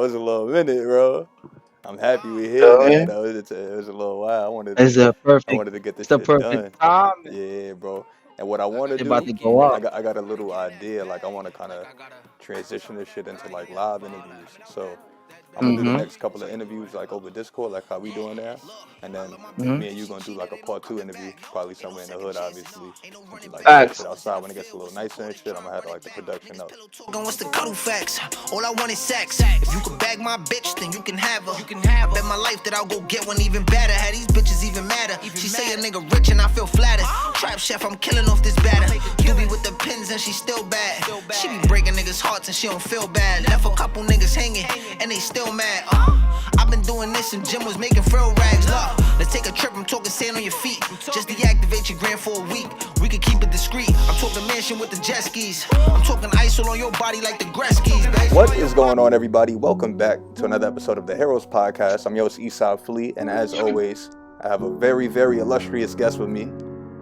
was a little minute, bro. I'm happy we're here Feel now, me? though. It was a little while. It's the I perfect, wanted to get it's this the shit perfect done. time. Yeah, bro. And what I want to It's about do, to go up. I got a little idea. Like I want to kind of transition this shit into like live interviews. So I'm gonna do the Mm-hmm. next couple of interviews like over Discord, like how we doing now, and then Mm-hmm. me and you gonna do like a part 2 interview, probably somewhere in the hood, obviously, and do like that shit Facts. outside when it gets a little nicer and shit. I'm gonna have like the production up. What's the cuddle facts? All I want is sex. If you could bag my bitch, then you can have her. I bet my life that I'll go get one even better. Had these bitches even madder. She say a nigga rich and I feel flattered. Trap chef, I'm killing off this batter. Doobie with the pins and she still bad. She be breaking niggas' hearts and she don't feel bad. Left a couple niggas hanging and they still mad. I've been doing this and Jim was making frill rags. Look, let's take a trip. I'm talking sand on your feet. Just deactivate your gram for a week. We can keep it discreet. I'm talking mansion with the jet skis. I'm talking ice all on your body like the Gretzky's, baby. What is going on, everybody? Welcome back to another episode of the Heroes Podcast. I'm your host, Eastside Flea, and as always, I have a very, very illustrious guest with me,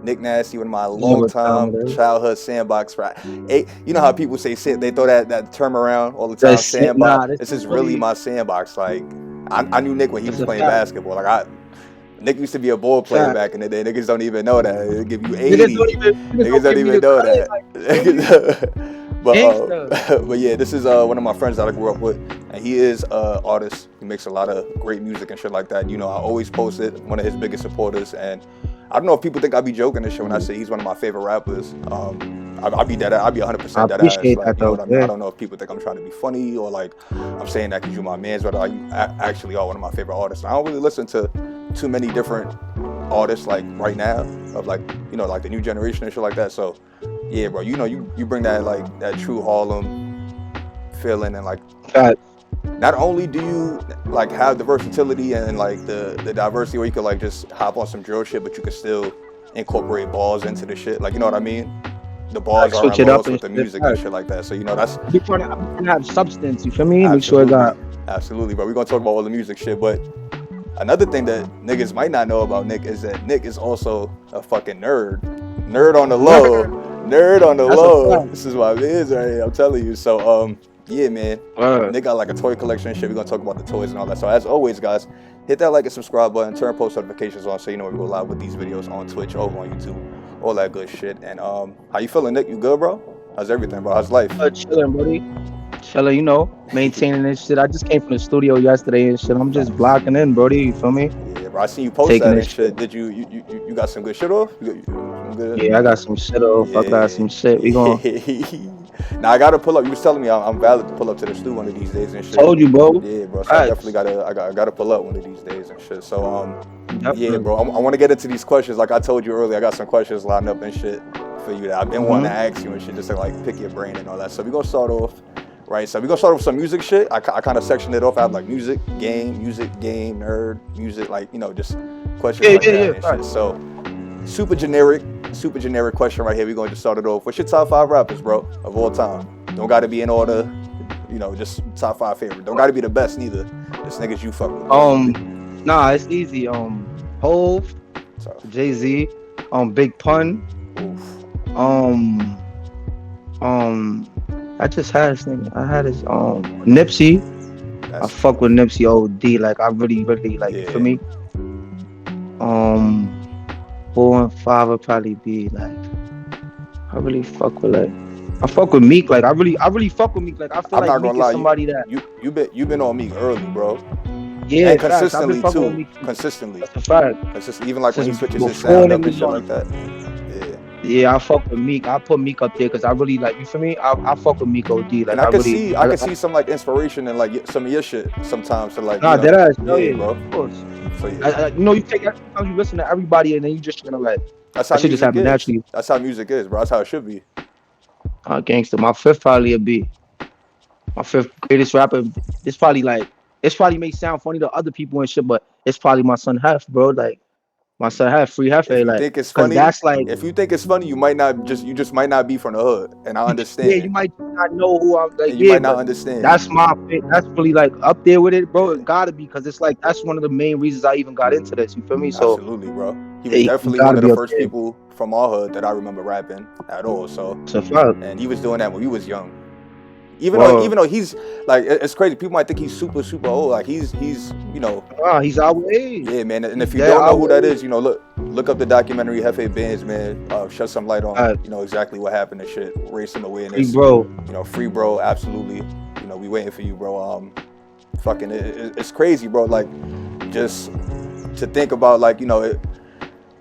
Nick Nasty, one of my You know what time longtime it is. childhood sandbox friend. Hey, you know how people say they throw that term around all the time, sandbox. This This is is really really, my sandbox. Like, I knew Nick when he it's was a playing fact. basketball. Nick used to be a ball player Fact. back in the day. Niggas don't even know that. It'll give you Niggas 80. don't even, Niggas don't give me even the know credit. that. Like, but gangsta. but yeah, this is one of my friends that I grew up with, and he is an artist. He makes a lot of great music and shit like that. You know, I always post it. One of his biggest supporters, and I don't know if people think I be joking this shit when I say he's one of my favorite rappers. I be dead. I be 100% dead ass. Like, Appreciate you that know though. what I mean? I Yeah. don't know if people think I'm trying to be funny or like I'm saying that because you're my man's, but you actually are one of my favorite artists. I don't really listen to too many different artists like right now of like like the new generation and shit like that. So yeah, bro, you bring that like that true Harlem feeling and like Fact. not only do you like have the versatility and like the diversity where you could like just hop on some drill shit, but you could still incorporate balls into the shit. Like you know what I mean? The bars Like, are switch in it up laws and with the shit. music and Fact. shit like that. So that's I'm trying to have substance. You feel me? Make sure I absolutely, got. absolutely, bro. We're gonna talk about all the music shit, but another thing that niggas might not know about Nick is that Nick is also a fucking nerd. Nerd on the low. Nerd on the That's a low. fact. This is my biz right here, I'm telling you. So yeah, man. Word. Nick got like a toy collection and shit. We're gonna talk about the toys and all that. So as always, guys, hit that like and subscribe button, turn post notifications on so you know when we go live with these videos on Twitch, over on YouTube, all that good shit. And how you feeling, Nick? You good, bro? How's everything, bro? How's life? Chilling, buddy. Chilling, maintaining this shit. I just came from the studio yesterday and shit. I'm just blocking in, brody. You feel me? Yeah, bro. I seen you post Taking that this and shit. Did you got some good shit off? You some good? Yeah, I got some shit off. I got some shit. We going Now I gotta pull up. You was telling me I'm valid to pull up to the stew one of these days and shit. Told you, bro. Yeah, bro. So I definitely gotta pull up one of these days and shit. So yeah, bro. I want to get into these questions. Like I told you earlier, I got some questions lined up and shit for you that I've been wanting to ask you and shit, just to like pick your brain and all that. So we're gonna start off. Right, so we're gonna start with some music shit. I kind of sectioned it off. I have like music, game, nerd, music, like just questions like that and shit. So super generic question right here. We're gonna just start it off. What's your top 5 rappers, bro, of all time? Don't gotta be in order, just top 5 favorite. Don't gotta be the best neither. Just niggas you fuck with. Nah, it's easy. Hove, Jay-Z, Big Pun, I just had this nigga. I had his Nipsey. I fuck with Nipsey OD. Like I really like it for me. 4 and 5 would probably be like I really fuck with I fuck with Meek. Like I really fuck with Meek. Like I feel I'm like not Meek gonna is lie, somebody that you've been on Meek early, bro. Yeah, and facts. I've been consistently fucking with too. Meek. Consistently. That's a fact. Consistently. Even like when he Since switches his before sound up and niggas shit on like that. Yeah, I fuck with Meek. I put Meek up there because I really like you. For me, I fuck with Meek OD. Like And I can see some like inspiration in like some of your shit sometimes to like. Nah, that ass. Yeah, bro. bro. Of course. So yeah. You take sometimes you listen to everybody and then you just gonna like. That's how that shit just music happen is. naturally. That's how music is, bro. That's how it should be. Gangster. My fifth probably a B. My fifth greatest rapper. It's probably may sound funny to other people and shit, but it's probably my son Hef, bro. Like my son Hef, Free Hefe. If you Like, think it's cause funny, that's like. if you think it's funny, you just might not be from the hood, and I understand. Yeah, you might not know who I'm. Like, and you might not understand. That's that's really like up there with it, bro. It gotta be because it's like that's one of the main reasons I even got into this. You feel me? So absolutely, bro. He was definitely one of the first people from our hood that I remember rapping at all. So it's a fact. And he was doing that when we was young. Even though he's like, it's crazy. People might think he's super old. Like he's you know. He's our age. Yeah, man. And if you don't know who that is, you know, look up the documentary Hefe Bands, man. Shed some light on you know exactly what happened and shit. Racial awareness. Free bro. You know, free bro. Absolutely. You know, we waiting for you, bro. Fucking, it's crazy, bro. Like, just to think about, like, you know,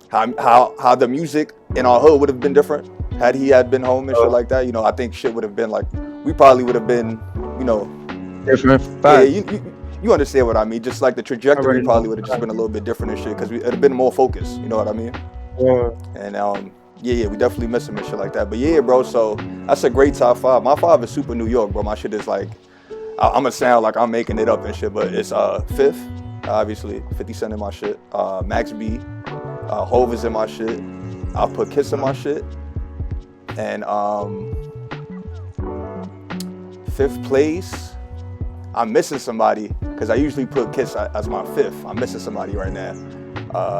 how the music in our hood would have been different had he had been home and shit like that. You know, I think shit would have been like, we probably would have been, you know, different. Yeah, you understand what I mean? Just like the trajectory probably would have just been a little bit different and shit, because it'd have been more focused. You know what I mean? Yeah. And yeah, we definitely miss him and shit like that. But yeah, bro. So that's a great top 5. My 5 is super New York, bro. My shit is like, I'm gonna sound like I'm making it up and shit, but it's Fifth, obviously, 50 Cent in my shit. Max B, Hov is in my shit. I'll put Kiss in my shit. And 5th place, I'm missing somebody, because I usually put Kiss as my 5th. I'm missing somebody right now.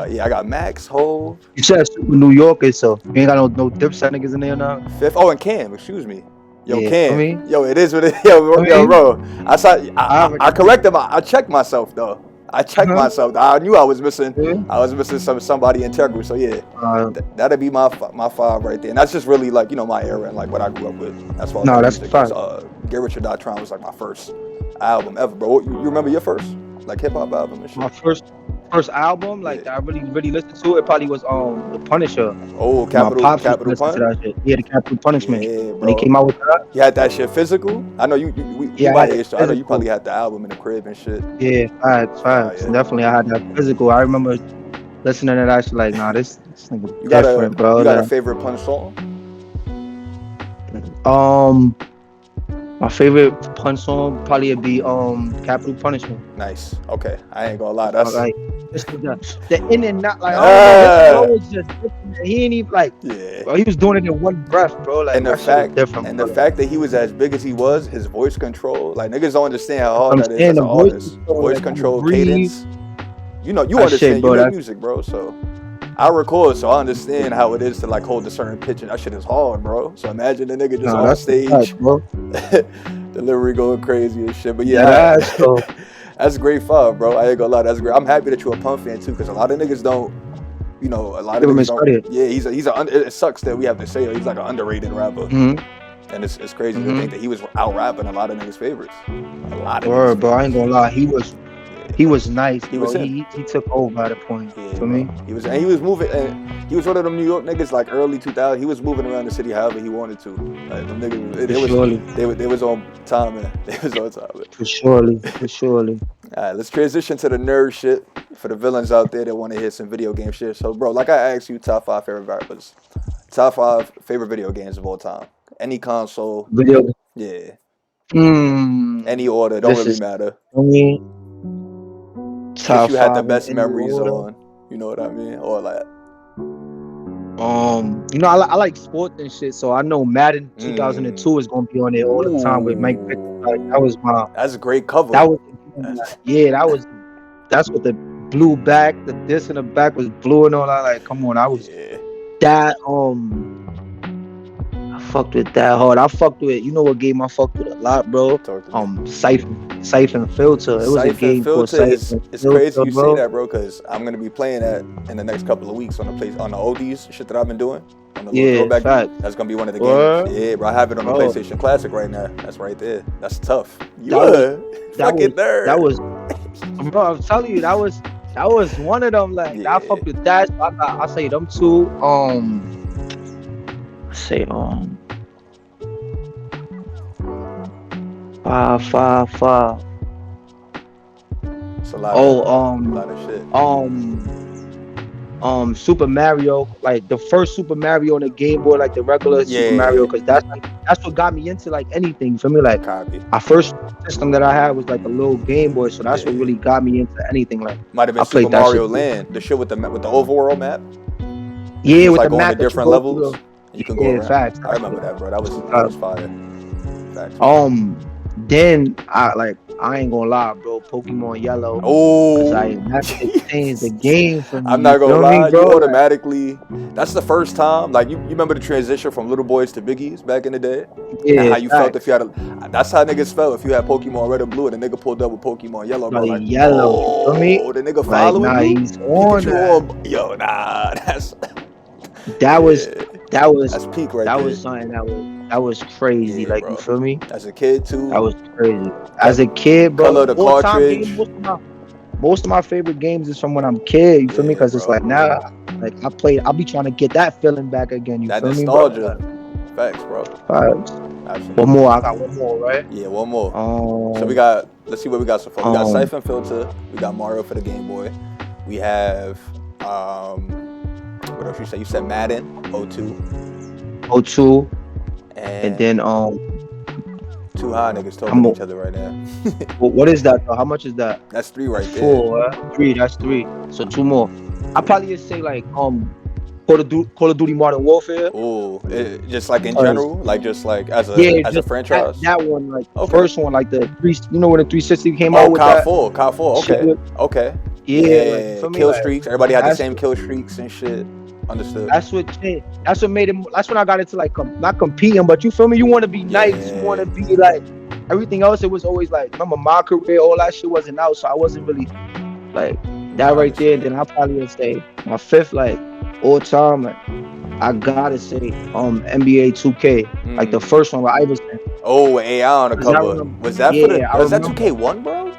Yeah, I got Max, Hov. You said super New Yorker, so you ain't got no Dipset niggas in there now? 5th, and Cam, excuse me. Yo, yeah, Cam. Yo, it is what it is. Yo, bro. I corrected I checked myself though. I checked myself. I knew I was missing. I was missing somebody integral. So yeah, that'd be my 5 right there. And that's just really like, you know, my era and like what I grew up with. That's why. No, that's fine. Get Rich or Die Trying was like my first album ever, bro. You remember your first like hip hop album and shit? My first album, like that I really listened to it, probably was The Punisher. Oh, Capital Punch. Yeah, the Capital Punishment. Yeah, bro. When they came out with that. You had that shit physical. I know you my age, so I know you probably had the album in the crib and shit. Yeah, facts. Yeah. Definitely, I had that physical. I remember listening to that shit like, nah, this nigga different, bro. You got a favorite Punch song? My favorite Punch song probably would be Capital Punishment. Nice. Okay, I ain't gonna lie. That's like the in and out. Like I was just different. He ain't even like. Yeah. Bro, he was doing it in one breath, bro. Like, and the fact that he was as big as he was, his voice control. Like niggas don't understand how hard that is as an artist. Voice control, cadence. You know, you understand. You make music, bro. So I record, so I understand how it is to like hold a certain pitch, and that shit is hard, bro. So imagine the nigga just on stage, bro. Delivery going crazy and shit. But yeah, that's a great 5, bro. I ain't gonna lie, that's great. I'm happy that you're a Pump fan too, because a lot of niggas don't, you know, a lot of niggas don't. Yeah, it sucks that we have to say he's like an underrated rapper. Mm-hmm. And it's crazy to think that he was out rapping a lot of niggas' favorites. A lot of niggas. Bro, I ain't gonna lie, he was nice. He took over at a point for me. He was moving, and he was one of them New York niggas like early 2000s. He was moving around the city however he wanted to. Like them niggas, they was on time, man. They was on time, man. For surely. All right, let's transition to the nerd shit for the villains out there that want to hear some video game shit. So, bro, like I asked you, top 5 favorite rappers, top 5 favorite video games of all time. Any console, video. Yeah. Any order, don't really matter. If you had the best memories on, you know what I mean, or like. You know, I like sports and shit, so I know Madden 2002 is gonna be on there all the time with Mike Vick. Like, that was my. That's a great cover. That was. That's what the blue back, the disc in the back was blue and all that. Like, come on, I was that. I fucked with that hard. I fucked with. You know what game I fucked with a lot, bro? Siphon Filter. It was a game called Siphon Filter. It's crazy you say that, bro, because I'm gonna be playing that in the next couple of weeks on the oldies shit that I've been doing. On the throwback. That's gonna be one of the games. Yeah, bro. I have it on the PlayStation Classic right now. That's right there. That's tough. Fucking nerd. That was, bro. I'm telling you, that was one of them. Like I fucked with that. I say them two. Five. It's a lot of shit. Super Mario, like the first Super Mario on the Game Boy, like the regular Super Mario, because that's what got me into like anything. For me, like my first system that I had was like a little Game Boy, so that's what really got me into anything. Like might have been Super Mario Land, the shit with the overworld map. Yeah, with like the map, to different levels. You can go around. Facts. I remember that, bro. That was fire. Facts. Then I ain't gonna lie, bro. Pokemon Yellow, cause Oh, that changed the game for me. I'm You not gonna feel me, lie, bro? you automatically. That's the first time, like you remember the transition from little boys to biggies back in the day, and Yeah, how you felt if facts. you had a. That's how niggas felt if you had Pokemon Red or Blue, and the nigga pulled up with Pokemon Yellow, bro. Like Like, Yellow, you feel me? oh, the nigga Like, following nah, you. he's He get on you that. all, yo, nah, that's That was yeah, that was that's peak right that there. was something that was crazy. Yeah, Like, you bro. feel me? As a kid That too, was crazy. As cut a kid, bro, color the all time game. cartridge. Most of my favorite games is from when I'm a kid. You feel me? Yeah, Because it's like bro. now, like I'll be trying to get that feeling back again. You That feel me, bro? nostalgia. Facts, bro. Facts. One Absolutely. more. I got one more, right? Yeah, one more. So we Um, got, let's see what we got so far. We got um, Siphon Filter. We got Mario for the Game Boy. We have, what else you said? You said Madden 02. O2, and And then two high niggas talking I'm to each other right now. what is that? Though? How much is that? That's three right That's there. 4, right? 3. That's 3. So 2 more. I probably just say like Call of Duty Modern Warfare. Ooh, just like in Cause general, like just like as yeah, a just franchise. that one, like the Okay. first one, like the three. You know when the 360 came Oh, out with that COD 4. shit Okay. with, Okay. yeah, like you Yeah, feel me? kill Like streaks. Everybody had the that's same kill streaks and shit. Understood. that's what changed. That's what made it. That's when I got into like not competing, but you feel me? You want to be nice. You want Yeah. to be like everything else. It was always like, remember my career, all that shit wasn't out, so I wasn't really like that I right there. understand. Then I probably would say my fifth, like all time, like I gotta say NBA 2K, like the first one with Iverson. Oh, AI on the 'Cause I cover. remember, Was that for the? yeah, I Was that remember 2K1, bro?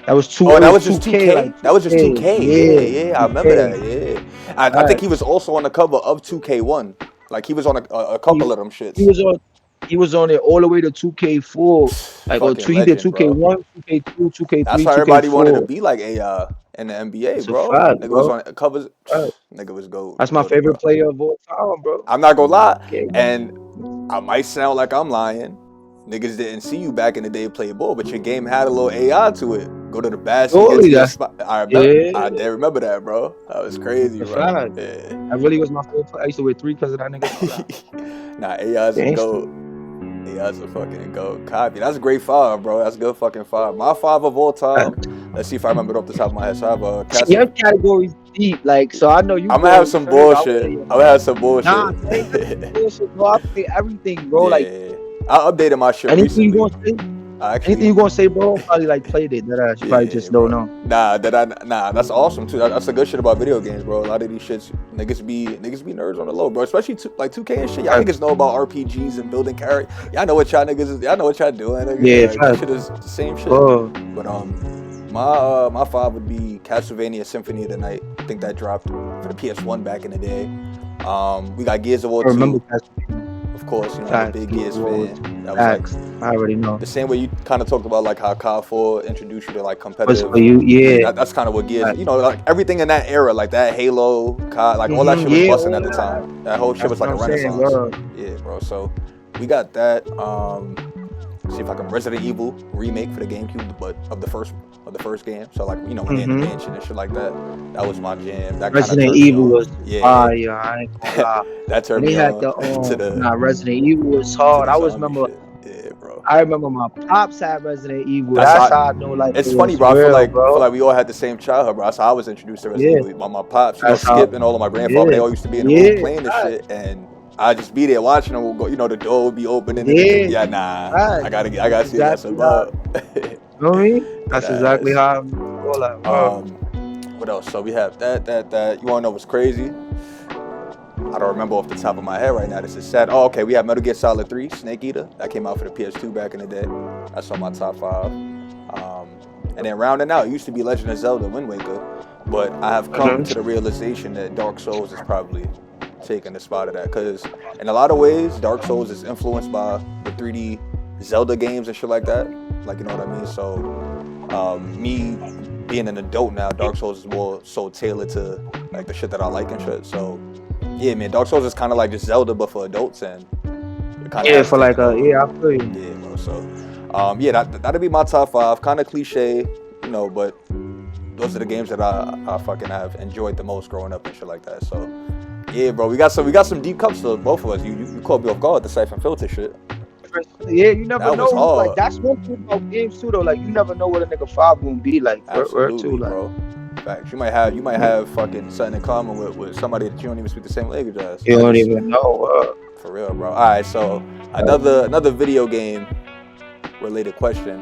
that was two. Oh, It that was was just 2K, 2K. like That was just 2K. 2K. Yeah, Yeah. I remember 2K. that. Yeah. I think he was also on the cover of 2K1. Like he was on a couple He, of them he shits. was on. He was on it all the way to 2K4. Like Fucking he did legend, bro. 2K1, 2K2, That's 2K3, why everybody wanted to 2K4. be like AI in the NBA, It's a bro. fact, Nigga was bro. on covers. Fact. Nigga was That's my goated, bro. favorite player of all time, bro. I'm not gonna lie, Yeah, and I might sound like I'm lying. Niggas didn't see you back in the day play ball, but your game had a little AI to it. Go to the basket, get to surely your that's spot. yeah, I did remember that, bro. That was crazy, a bro. fact. Yeah. That really was my favorite player. I used to wear 3 because of that nigga. Know that. Nah, AI's a Gangster. goat. AI's a fucking goat. Copy. That's a great 5, bro. That's a good fucking 5. My 5 of all time. Let's see if I remember it off the top of my head. So I have a See, your category's deep, like so. I know you I'm gonna go. have You some feel me? But I bullshit. wanna I'm hear gonna have some Nah, bullshit. it ain't nothing bullshit, bro. I play everything, bro. Like Yeah. I updated my shit anything you recently. gonna say, Actually, anything you gonna say, bro. Probably like played it. That ass. You probably yeah, just don't bro. know. Nah, that's awesome too. That's the good shit about video games, bro. A lot of these shits, niggas be nerds on the low, bro. Especially like 2K and shit. Y'all niggas know about RPGs and building characters. Y'all know what y'all niggas is. Y'all know what y'all doing. Nigga. Yeah, Like, that shit is the same shit. bro. But my 5 would be Castlevania Symphony of the Night. I think that dropped for the PS1 back in the day. We got Gears of War I remember 2. that. Of course, you know, I'm a big Gears fan. That was Facts. like I already know. the same way you kind of talked about like how COD 4 introduced you to like What's competitive. for you? Yeah. That's kind of what Gears, Facts. you know, like everything in that era, like that Halo, COD, like all that shit was Yeah, busting all at the that. time. That whole shit That's was like a what I'm saying, renaissance. bro. Yeah, bro. So we got that. See if I can Resident Evil remake for the GameCube, but of the first game. So like, you know, when they're in the mansion and shit like that. That was my jam. That kind of Resident turned me Evil on. was Yeah. fire. I ain't gonna lie. That turned They me had on the to the Resident Evil was to hard. the I was zombie remember. shit. Yeah, bro. I remember my pops had Resident Evil. That's That's how. how I know like it It's funny, was bro. I feel real, like bro. we all had the same childhood, bro. That's how I was introduced to Resident Yeah. Evil. My pops, you know, That's how. Skip and all of my grandfather, Yeah. they all used to be in the room Yeah. playing this Facts. shit, and I just be there watching them. We'll go, you know, the door would be opening. And Yeah. yeah, nah, Facts. I gotta see that's Exactly about. You know what I mean? That's exactly how I feel like, bro. What else? So we have that. You wanna know what's crazy? I don't remember off the top of my head right now. This is sad. Oh, okay. We have Metal Gear Solid 3, Snake Eater. That came out for the PS2 back in the day. That's on my top 5. And then rounding out, it used to be Legend of Zelda Wind Waker. But I have come to the realization that Dark Souls is probably taking the spot of that. Because in a lot of ways, Dark Souls is influenced by the 3D Zelda games and shit like that. Like, you know what I mean? So, me being an adult now, Dark Souls is more so tailored to like the shit that I like and shit. So, yeah, man, Dark Souls is kind of like just Zelda, but for adults, and yeah, for like I feel you. Yeah, bro. So, yeah, that'd be my top 5. Kind of cliche, you know, but those are the games that I fucking have enjoyed the most growing up and shit like that. So, yeah, bro, we got some deep cups though, both of us. You caught me off guard with the Siphon Filter shit. different. Yeah, you never That know. was Like hard. that's one thing about games too, though. Like you never know what a nigga five gonna be like. Too. Absolutely, Like bro. Facts. You might have fucking something in common with somebody that you don't even speak the same language as. you don't even know. For real, bro. All right, so another video game related question.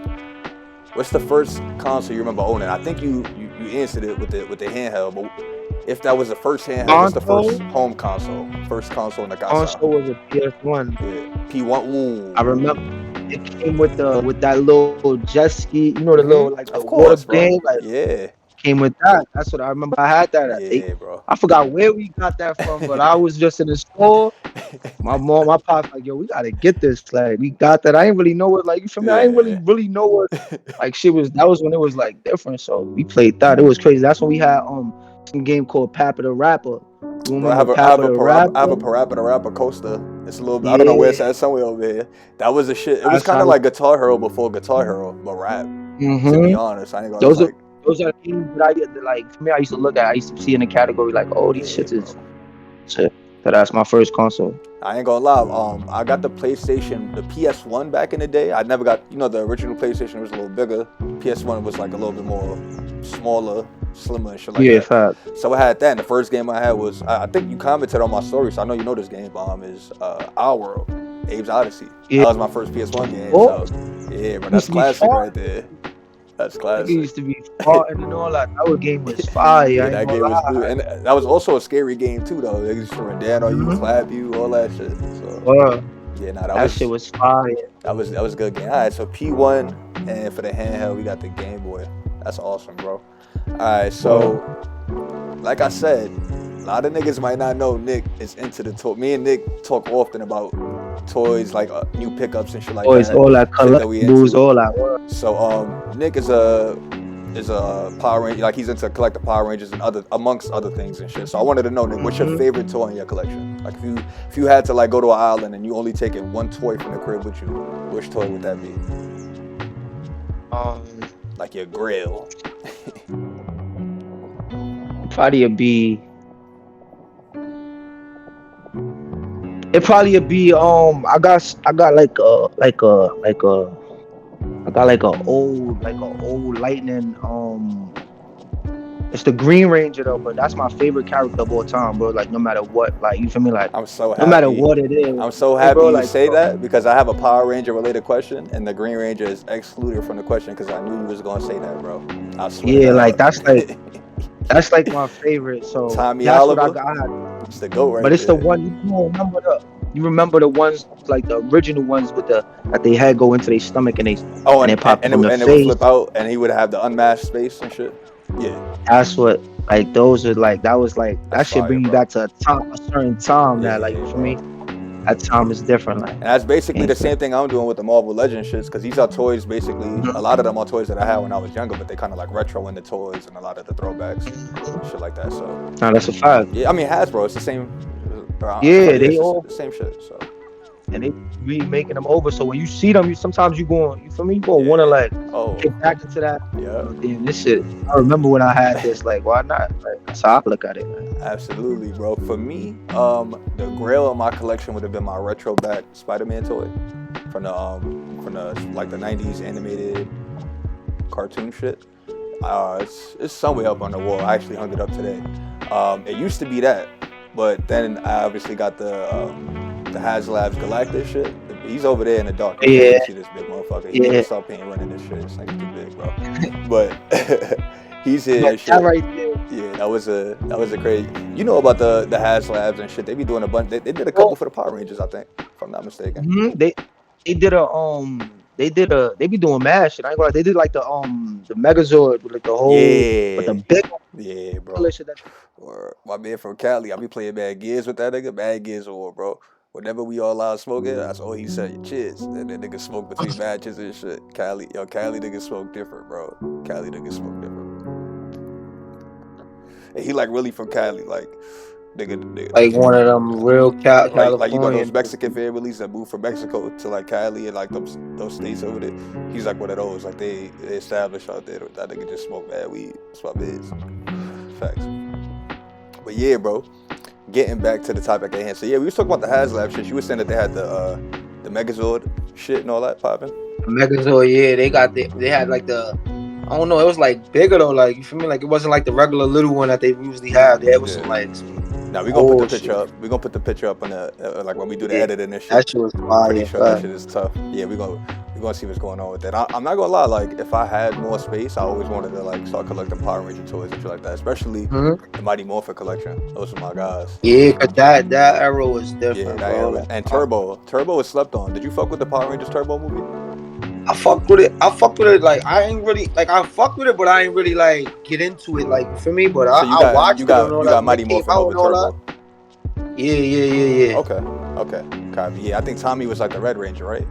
What's the first console you remember owning? I think you answered it with the handheld, but if that was the first handheld, what's the first home console? First console in the casa? Console was a PS1. Yeah, P1. Ooh. I remember it came with that little jet ski. You know the little like the of course, water game. bro. Like Yeah. Came with that. That's what I remember. I had that. Yeah, bro. I forgot where we got that from, but I was just in the store. My pops like, yo, we gotta get this. Like, we got that. I ain't really know what, like, you feel me? I ain't really know what, like, shit was. That was when it was like different. So we played that. It was crazy. That's when we had some game called Papa the Rapper. Bro, I have a Parappa the Rapper coaster. It's a little bit, I don't know where it's at, somewhere over here. That was the shit. It was kind of like Guitar Hero before Guitar Hero, but rap. To be honest, I ain't gonna those are games that I get, like, for me, I used to look at, I used to see in the category, like, oh, these shits is shit. So that's my first console. I ain't gonna lie. I got the PlayStation, the PS1 back in the day. I never got, the original PlayStation was a little bigger. PS1 was like a little bit more smaller, slimmer and shit like that. Fact. So I had that. And the first game I had was, I think you commented on my story, so I know you know this game. Is Our World, Abe's Odyssey. Yeah. That was my first PS1 game. So yeah, but that's classic right there. That's classic. It used to be farting and all that. That game was fire. Yeah, that game was good. And that was also a scary game too, though. They just run down on you, clap you, all that shit. So yeah, that shit was fire. That was a good game. All right, so P1, and for the handheld, we got the Game Boy. That's awesome, bro. All right, so like I said, a lot of niggas might not know Nick is into the toy. Me and Nick talk often about toys, like new pickups and shit like that. All that collectibles, all that. So Nick is a Power Ranger, like he's into collecting Power Rangers and amongst other things and shit. So I wanted to know, Nick, what's your favorite toy in your collection? Like if you had to like go to an island and you only taking one toy from the crib with you, which toy would that be? Like your grill. Probably be. It probably be I got like a old lightning it's the Green Ranger though, but that's my favorite character of all time, bro. Like no matter what, like you feel me, like I'm so happy. No matter what it is. I'm so happy you say that because I have a Power Ranger related question and the Green Ranger is excluded from the question because I knew you was gonna say that, bro. I swear. Yeah, like that's like my favorite. So Tommy that's Oliver. what I got. It's the GOAT right But it's there. the one you remember the ones like the original ones with that they had go into their stomach and they pop and from the it face. would flip out and he would have the unmasked space and shit. Yeah. That's what like those are like that was like that that's should fire, bring you bro. back to a certain time that like for me that time is different. Like and that's basically the same thing I'm doing with the Marvel Legends shits because these are toys basically a lot of them are toys that I had when I was younger, but they kind of like retro in the toys and a lot of the throwbacks shit like that. So no, that's a fact. Yeah, I mean Hasbro, it's the same. Yeah, they all the same shit. So and they remaking them over. So when you see them, sometimes you going, you feel me? You gonna wanna like get back into that. Yeah. Damn, this shit. I remember when I had this. Like, why not? Like, that's how I look at it. Man. Absolutely, bro. For me, the grail of my collection would have been my retro back Spider-Man toy from the like the '90s animated cartoon shit. It's somewhere up on the wall. I actually hung it up today. It used to be that, but then I obviously got the HasLabs Galactus shit. He's over there in the dark. You can't see this big motherfucker. He needs to stop painting running this shit. This nigga's too big, bro. But he's here and shit. Right there. Yeah, that was a crazy. You know about the HasLabs and shit. They be doing a bunch. They did a couple for the Power Rangers, I think, if I'm not mistaken. Mm-hmm. They be doing mad shit. I ain't gonna lie. They did like the Megazord with like the whole with the big bro. Or my man from Cali, I be playing Bad Gears with that nigga. Bad Gears or bro. Whenever we all out smoking, that's all he said. Cheers. And that nigga smoke between matches and shit. Cali nigga smoke different, bro. Cali nigga smoke different. And he like really from Cali, like nigga like one of them real California. Like you know those Mexican families that move from Mexico to like Cali and like those states over there. He's like one of those. Like they established out there. That nigga just smoke bad weed. That's what it is. Facts. But yeah, bro. Getting back to the topic at hand. So yeah, we was talking about the HasLab shit. You were saying that they had the the Megazord shit and all that popping. Megazord, yeah, they had like the, I don't know, it was like bigger though, like you feel me? Like it wasn't like the regular little one that they usually have. There was some like now we gonna put the picture up. We gonna put the picture up on the like when we do the editing and shit. That shit was fire. I'm pretty sure that shit is tough. Yeah, we gonna see what's going on with that. I'm not gonna lie, like if I had more space, I always wanted to like start collecting Power Ranger toys and shit like that, especially the Mighty Morphin collection. Those are my guys. Yeah, cause that era was different, that bro. era. And Turbo was slept on. Did you fuck with the Power Rangers Turbo movie? I fucked with it. Like I ain't really like I fucked with it, but I ain't really like get into it. Like for me, but so I watched it. You got Mighty Morphin over Turbo. Yeah. Okay. Copy. Yeah, I think Tommy was like the Red Ranger, right?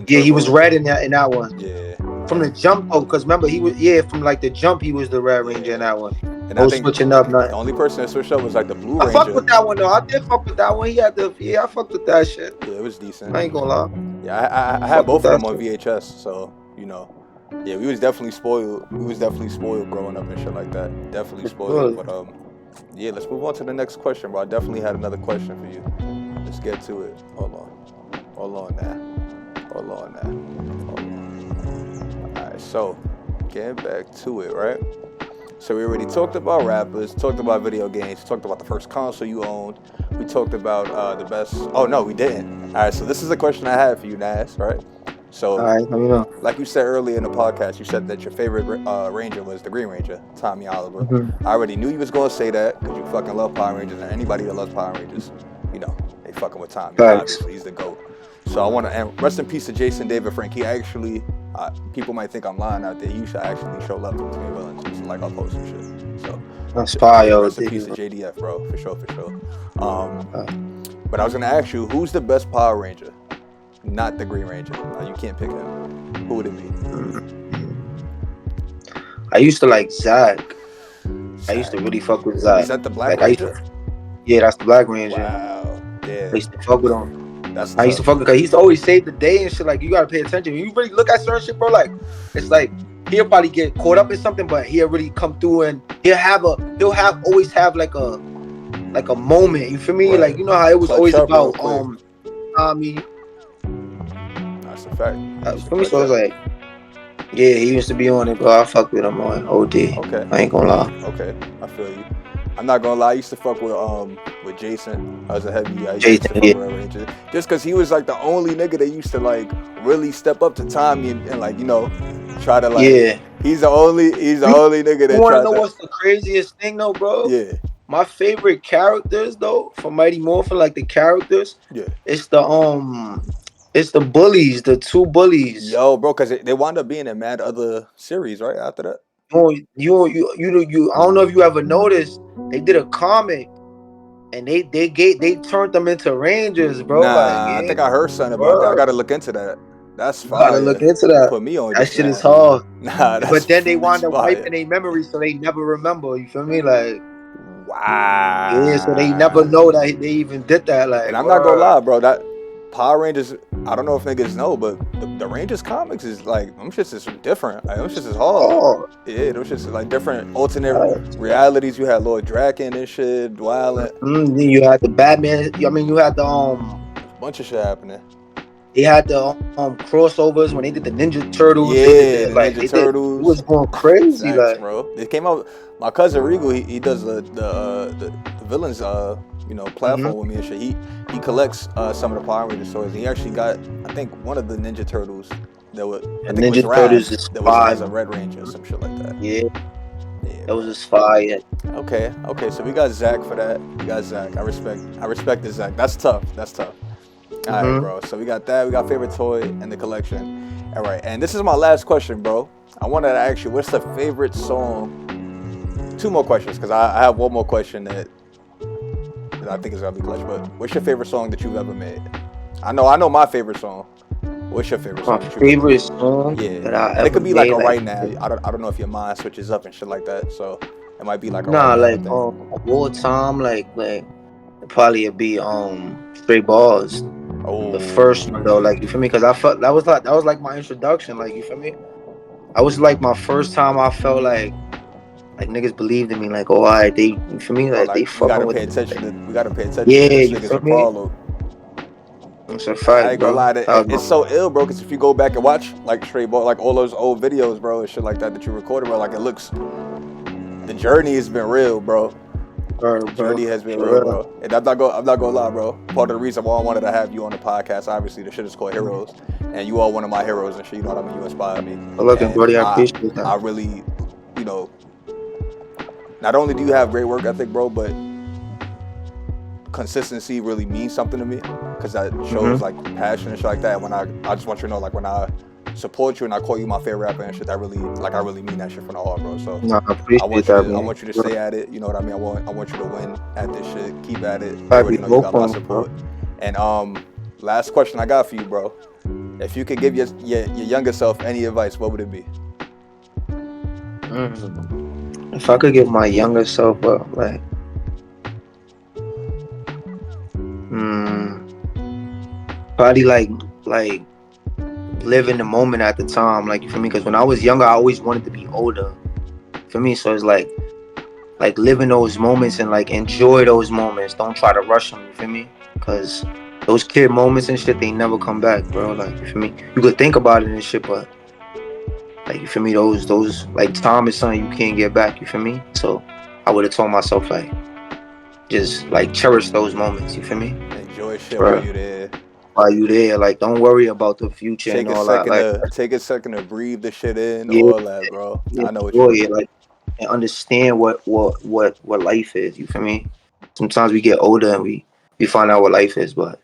Yeah, he was red in that one. Yeah. From the jump, because remember he was from like the jump he was the Red Ranger in that one. And I think switching up. The only person that switched up was like the Blue Ranger. I fucked with that one though. I did fuck with that one. He had I fucked with that shit. Yeah, it was decent. I ain't gonna lie. Yeah, I had both of them on VHS, so you know. Yeah, we was definitely spoiled. We was definitely spoiled growing up and shit like that. Definitely spoiled. But yeah, let's move on to the next question, bro. I definitely had another question for you. Let's get to it. Hold on now. Alright, so getting back to it, right? So we already talked about rappers, talked about video games, talked about the first console you owned. We talked about the best. Oh no, we didn't. All right, so this is a question I had for you, Nas. Right? So, all right, let me know. Like you said earlier in the podcast, you said that your favorite Ranger was the Green Ranger, Tommy Oliver. I already knew you was gonna say that because you fucking love Power Rangers, and anybody that loves Power Rangers, you know, they fucking with Tommy. Obviously, he's the GOAT. So I want to, and rest in peace to Jason David Frank. He actually, people might think I'm lying out there. He used to actually show love to me, Willens. Used to like our posts and shit. So that's fire. Rest in peace to JDF, bro, for sure. But I was gonna ask you, who's the best Power Ranger? Not the Green Ranger. You can't pick him. Who would it be? I used to like Zach. I used to really fuck with Zach. Is that the Black Ranger? Yeah, that's the Black Ranger. Wow. Yeah. I used to fuck with him. I used to fuck with him because he used to always save the day and shit. Like, you gotta pay attention. When you really look at certain shit, bro, like, it's like he'll probably get caught up in something, but he'll really come through and always have like a moment. You feel me? Right. Like, you know how it was always about Tommy. That's a fact. For me, so it's like, yeah, he used to be on it, bro. I fuck with him on OD. Okay. I ain't gonna lie. Okay, I feel you. I'm not gonna lie, I used to fuck with Jason. I was a heavy guy. Jason, just cause he was like the only nigga that used to like really step up to Tommy and like, you know, try to like. Yeah. He's the only nigga that. You wanna know what's the craziest thing though, bro? Yeah. My favorite characters though from Mighty Morphin, like the characters. Yeah. It's the bullies, the two bullies. Yo, bro, cause they wound up being in mad other series, right? After that. You I don't know if you ever noticed, they did a comic and they turned them into Rangers, bro. Nah, I think I heard something about that. I gotta look into that. That's fire. Gotta look into that. Put me on that shit is hard. Nah, but then they wound up wiping their memory, so they never remember. You feel me? Like, wow. Yeah, so they never know that they even did that. Like, and I'm not gonna lie, bro. That Power Rangers, I don't know if niggas know, but the Rangers comics is like, them shits is different. Like, them shits is hard. Yeah, them shits is like different alternate realities. You had Lord Draken and shit, Dwalin. Then you had the Batman. I mean, you had the bunch of shit happening. They had the crossovers when they did the Ninja Turtles. Yeah, Ninja Turtles. It was going crazy, like, bro. They came out. My cousin Regal, he does the villains platform with me and shit. He collects some of the Power Rangers toys. He actually got, I think, one of the Ninja Turtles that was Ninja Turtles is that was as a Red Ranger or some shit like that. Yeah, that was just fire. Okay, so we got Zach for that. We got Zach. I respect the Zach. That's tough. All right, bro. So we got that. We got favorite toy in the collection. All right, and this is my last question, bro. I wanted to ask you, what's the favorite song? 2 more questions, because I have one more question that I think is gonna be clutch. But what's your favorite song that you've ever made? I know my favorite song. What's your favorite song? My favorite song? Yeah. That I ever it could be made, like a right now. I don't know if your mind switches up and shit like that. So it might be like a right now all time, like probably it'd be Straight Balls. Oh. The first one though, like, you feel me? Because I felt that was like my introduction, like, you feel me? I was like my first time I felt like niggas believed in me, like, oh, alright, they, you feel me? Like, they fucking with me. We gotta pay attention. Yeah, you feel me? It's a I fact, ain't gonna bro. lie, That was it's so ill, bro. Because if you go back and watch like straight ball, like all those old videos, bro, and shit like that you recorded, bro, like it looks. The journey has been real, bro. bro, Journey has been for real, real. bro. And I'm not gonna lie, bro. Part of the reason why I wanted to have you on the podcast, obviously, the shit is called Heroes, and you are one of my heroes and shit. You know what I mean? You inspire me, But looking, and buddy, I appreciate that. I really, you know, not only do you have great work ethic, bro, but consistency really means something to me because that shows like passion and shit like that. When I just want you to know, like when I support you and I call you my favorite rapper and shit, that really, like I really mean that shit from the heart, bro. So No, I appreciate that, man. I want you to stay at it. You know what I mean? I want you to win at this shit. Keep at it. You I already be know you got a lot of vocal, support. And last question I got for you, bro. If you could give your younger self any advice, what would it be? If I could give my younger self like, probably like live in the moment at the time, like, you feel me? Because when I was younger, I always wanted to be older. For me, so it's like live in those moments and like enjoy those moments. Don't try to rush them. You feel me? Because those kid moments and shit, they never come back, bro. Like, you feel me? You could think about it and shit, but like, you feel me? Those like time is something you can't get back. You feel me? So I would have told myself like, just like cherish those moments. You feel me? Enjoy shit Bro. while you there. While you there, like, don't worry about the future Take and all that. Like, take a second to breathe the shit in, yeah, all that, bro. I know what you enjoy it, like, and understand what life is. You feel me? Sometimes we get older and we find out what life is, but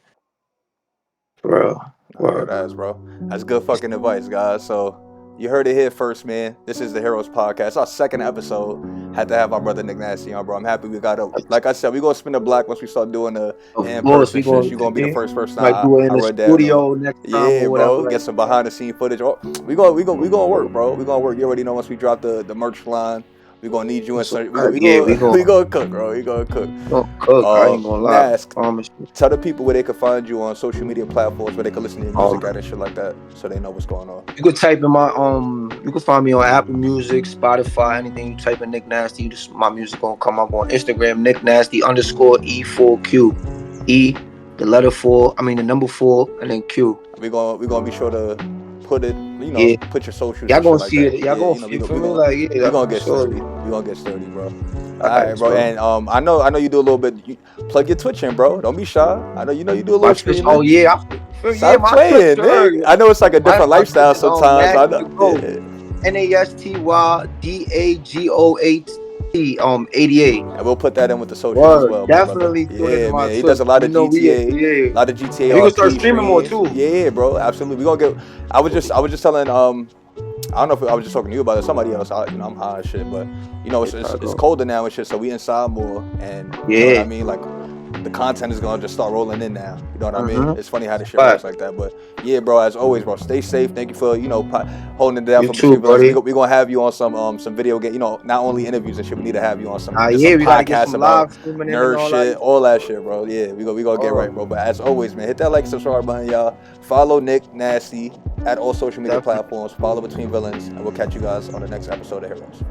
bro. That's good fucking advice, guys. So you heard it here first, man. This is the Heroes Podcast. Our second episode. Had to have my brother Nick Nasty on, bro. I'm happy we got up. Like I said, we gonna spin the block once we start doing the in-person shit. You gonna be the first person like do it in the studio next time or whatever. Bro. Get some behind the scene footage. Oh, we gonna work, bro. We gonna work. You already know once we drop the merch line. We gonna need you in some. We gonna cook, bro. We gonna cook. I ain't gonna lie. Tell the people where they can find you on social media platforms, where they can listen to your music at and shit like that, so they know what's going on. You could type in my you can find me on Apple Music, Spotify, anything. You type in Nick Nasty, my music gonna come up on Instagram. Nick Nasty _E4Q. E, the letter 4. I mean the number 4, and then Q. We gonna be sure to put it, you know, put your socials. Y'all gonna see like it. Y'all gonna see it for me, like, yeah. We gonna get sturdy. We gonna get sturdy, bro. All right, bro. And I know you do a little bit. Plug your Twitch in, bro. Don't be shy. I know you do a little streaming. Oh yeah, stop playing, nigga. I know it's like a different lifestyle sometimes. I know. NASTYDAGOAT 88. And we'll put that in with the socials as well. Definitely. Yeah, man. He does a lot of GTA. A lot of GTA. We gonna start streaming more too. Yeah, bro. Absolutely. We gonna get. I was just telling I don't know if I was just talking to you about it, somebody else. I'm high and shit, but you know it's colder now and shit, so we inside more, and you know what I mean, like the content is gonna just start rolling in now. You know what I mean? It's funny how the shit works like that, but yeah, bro. As always, bro, stay safe. Thank you for holding it down for too, buddy. We gonna have you on some video game. You know, not only interviews and shit. We need to have you on some we podcasts about nerd shit, all that shit, bro. Yeah, we gonna get right, bro. But as always, man, hit that like, subscribe button, y'all. Follow Nick Nasty at all social media platforms. Follow Between Villains, and we'll catch you guys on the next episode of Heroes.